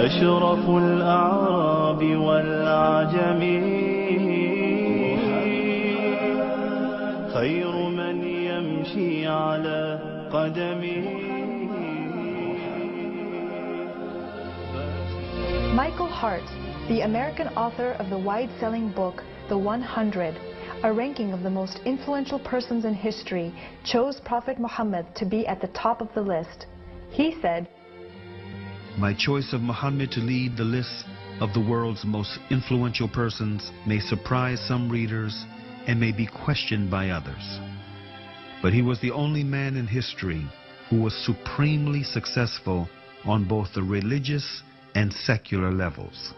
أشرف الأعراب والعجم خير من يمشي على قدمه. Michael Hart, the American author of the wide-selling book The 100, a ranking of the most influential persons in history, chose Prophet Muhammad to be at the top of the list. He said, "My choice of Muhammad to lead the list of the world's most influential persons may surprise some readers and may be questioned by others. But he was the only man in history who was supremely successful on both the religious and secular levels.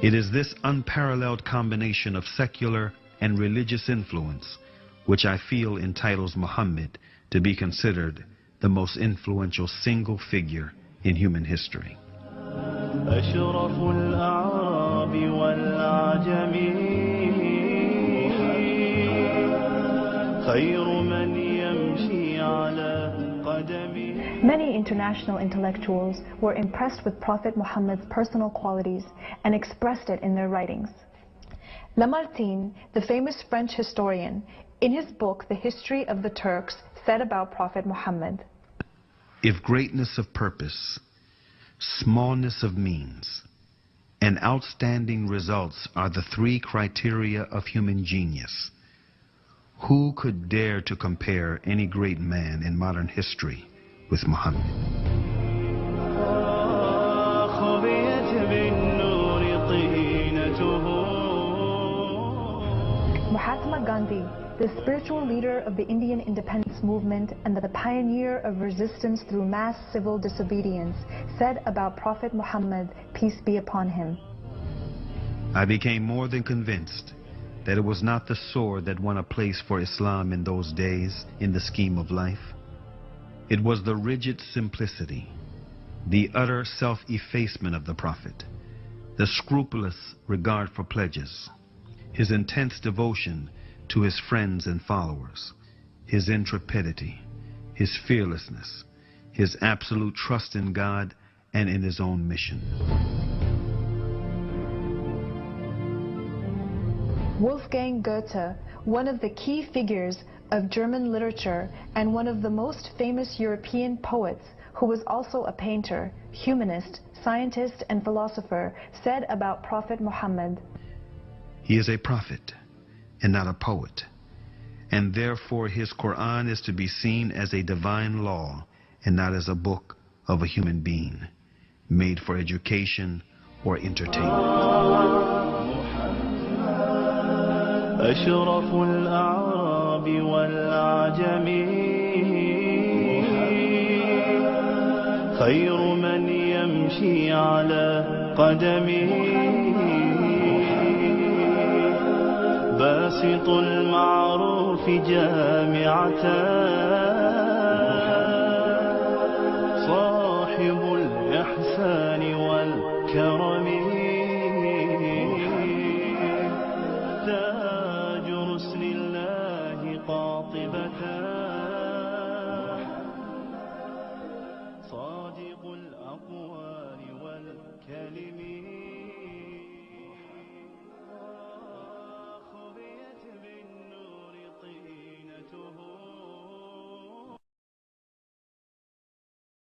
It is this unparalleled combination of secular and religious influence which I feel entitles Muhammad to be considered the most influential single figure in human history." أشرف الأعراب والعجم خير من يمشي على قدمه. Many international intellectuals were impressed with Prophet Muhammad's personal qualities and expressed it in their writings. Lamartine, the famous French historian, in his book The History of the Turks, said about Prophet Muhammad, "If greatness of purpose, smallness of means, and outstanding results are the three criteria of human genius, who could dare to compare any great man in modern history with Muhammad?" Mahatma Gandhi, the spiritual leader of the Indian independence movement and the pioneer of resistance through mass civil disobedience, said about Prophet Muhammad, peace be upon him, "I became more than convinced that it was not the sword that won a place for Islam in those days in the scheme of life. It was the rigid simplicity, the utter self-effacement of the Prophet, the scrupulous regard for pledges, his intense devotion to his friends and followers, his intrepidity, his fearlessness, his absolute trust in God and in his own mission." Wolfgang Goethe, one of the key figures of German literature and one of the most famous European poets, who was also a painter, humanist, scientist, and philosopher, said about Prophet Muhammad, "He is a prophet and not a poet, and therefore his Quran is to be seen as a divine law and not as a book of a human being, made for education or entertainment." أشرف الأعراب والعجم خير من يمشي على قدمه باسط المعروف جامعة